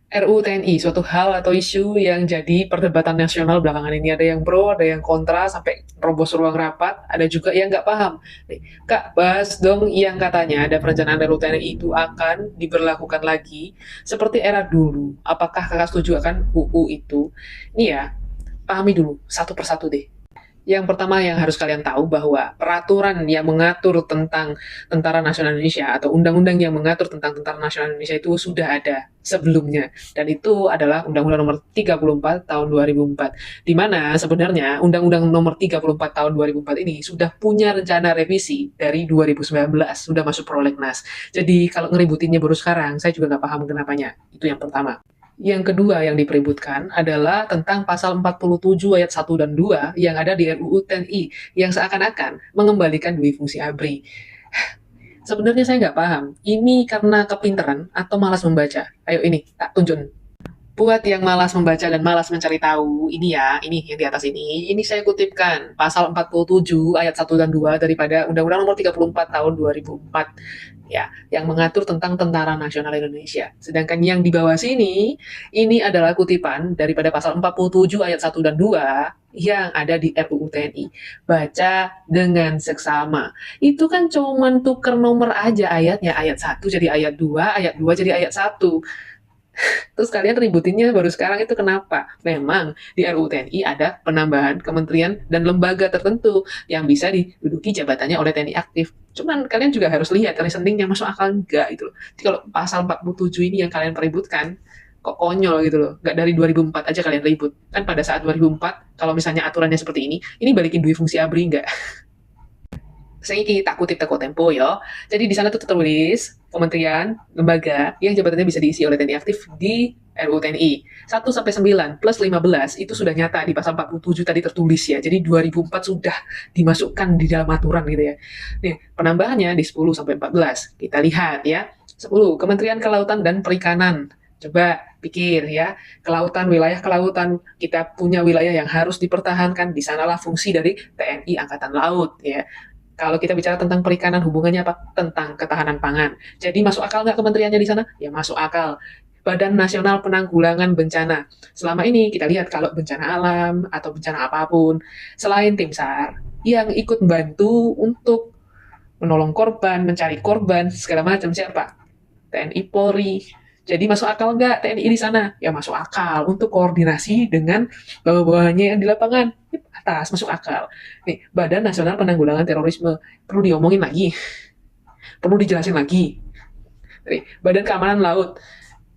RUU TNI, suatu hal atau isu yang jadi perdebatan nasional belakangan ini. Ada yang pro, ada yang kontra, sampai robos ruang rapat, ada juga yang nggak paham. Nih, Kak, bahas dong yang katanya ada perencanaan RUU TNI itu akan diberlakukan lagi seperti era dulu. Apakah kakak setuju akan UU itu? Ini ya, pahami dulu, satu persatu deh. Yang pertama yang harus kalian tahu bahwa peraturan yang mengatur tentang Tentara Nasional Indonesia atau undang-undang yang mengatur tentang Tentara Nasional Indonesia itu sudah ada sebelumnya. Dan itu adalah Undang-Undang Nomor 34 Tahun 2004. Di mana sebenarnya Undang-Undang Nomor 34 Tahun 2004 ini sudah punya rencana revisi dari 2019, sudah masuk prolegnas. Jadi kalau ngeributinnya baru sekarang, saya juga nggak paham kenapanya. Itu yang pertama. Yang kedua yang dipeributkan adalah tentang pasal 47 ayat 1 dan 2 yang ada di RUU TNI yang seakan-akan mengembalikan dui fungsi ABRI. Sebenarnya saya nggak paham, ini karena kepinteran atau malas membaca? Ayo ini, tak tunjuk. Buat yang malas membaca dan malas mencari tahu, ini ya, ini yang di atas ini saya kutipkan pasal 47 ayat 1 dan 2 daripada Undang-Undang Nomor 34 Tahun 2004 ya, yang mengatur tentang Tentara Nasional Indonesia. Sedangkan yang di bawah sini ini adalah kutipan daripada pasal 47 ayat 1 dan 2 yang ada di RUU TNI. Baca dengan seksama. Itu kan cuman tuker nomor aja ayatnya, ayat 1 jadi ayat 2, ayat 2 jadi ayat 1. Terus kalian ributinnya baru sekarang itu kenapa? Memang di RUU TNI ada penambahan kementerian dan lembaga tertentu yang bisa diduduki jabatannya oleh TNI aktif. Cuman kalian juga harus lihat reasoningnya masuk akal enggak gitu loh. Jadi kalau pasal 47 ini yang kalian peributkan, kok konyol gitu loh. Enggak dari 2004 aja kalian ribut. Kan pada saat 2004, kalau misalnya aturannya seperti ini balikin dui fungsi ABRI enggak? Saya tak kutip teko Tempo ya. Jadi di sana tuh tertulis kementerian, lembaga yang jabatannya bisa diisi oleh TNI aktif di RUU TNI. 1 sampai 9 plus 15 itu sudah nyata di pasal 47 tadi tertulis ya. Jadi 2004 sudah dimasukkan di dalam aturan gitu ya. Nih, penambahannya di 10 sampai 14. Kita lihat ya. 10 Kementerian Kelautan dan Perikanan. Coba pikir ya, kelautan, wilayah kelautan, kita punya wilayah yang harus dipertahankan, di sanalah fungsi dari TNI Angkatan Laut ya. Kalau kita bicara tentang perikanan, hubungannya apa? Tentang ketahanan pangan. Jadi masuk akal nggak kementeriannya di sana? Ya masuk akal. Badan Nasional Penanggulangan Bencana. Selama ini kita lihat kalau bencana alam atau bencana apapun, selain tim SAR yang ikut membantu untuk menolong korban, mencari korban, segala macam siapa? TNI Polri. Jadi masuk akal nggak TNI di sana? Ya masuk akal untuk koordinasi dengan bawah-bawahnya yang di lapangan. Atas, masuk akal. Nih, Badan Nasional Penanggulangan Terorisme. Perlu diomongin lagi. Perlu dijelasin lagi. Nih, Badan Keamanan Laut.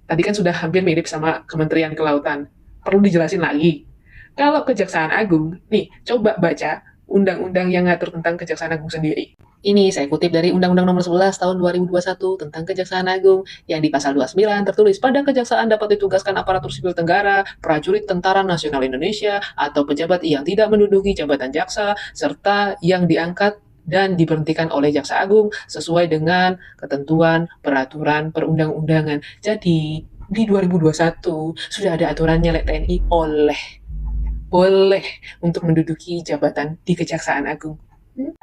Tadi kan sudah hampir mirip sama Kementerian Kelautan. Perlu dijelasin lagi. Kalau Kejaksaan Agung, nih, coba baca undang-undang yang ngatur tentang Kejaksaan Agung sendiri. Ini saya kutip dari Undang-Undang Nomor 11 Tahun 2021 tentang Kejaksaan Agung yang di pasal 29 tertulis pada kejaksaan dapat ditugaskan aparatur sipil negara, prajurit Tentara Nasional Indonesia, atau pejabat yang tidak menduduki jabatan jaksa, serta yang diangkat dan diberhentikan oleh Jaksa Agung sesuai dengan ketentuan peraturan perundang-undangan. Jadi di 2021 sudah ada aturannya TNI boleh untuk menduduki jabatan di Kejaksaan Agung.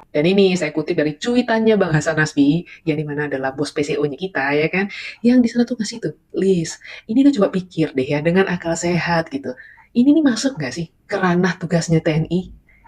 Dan ini saya kutip dari cuitannya Bang Hasan Nasbi, yang dimana adalah bos PCO-nya kita, ya kan? Yang di sana tuh ngasih tuh, Liz, ini tuh coba pikir deh ya, dengan akal sehat gitu. Ini nih masuk nggak sih ke ranah tugasnya TNI,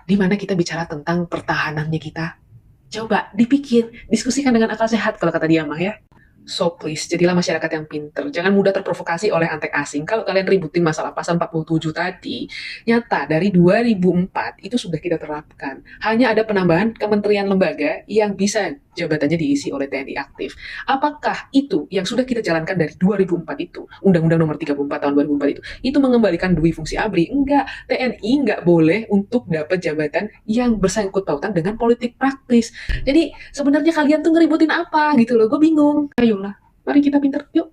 di mana kita bicara tentang pertahanannya kita? Coba dipikir, diskusikan dengan akal sehat kalau kata dia mah ya. So please, jadilah masyarakat yang pinter. Jangan mudah terprovokasi oleh antek asing. Kalau kalian ributin masalah pasal 47 tadi, nyata dari 2004 itu sudah kita terapkan. Hanya ada penambahan kementerian lembaga yang bisa jabatannya diisi oleh TNI aktif. Apakah itu yang sudah kita jalankan dari 2004 itu, Undang-Undang Nomor 34 Tahun 2004 itu mengembalikan dui fungsi ABRI? Enggak, TNI enggak boleh untuk dapat jabatan yang bersangkut pautan dengan politik praktis. Jadi sebenarnya kalian tuh ngeributin apa gitu loh, gue bingung. Ayolah, mari kita pinter, yuk.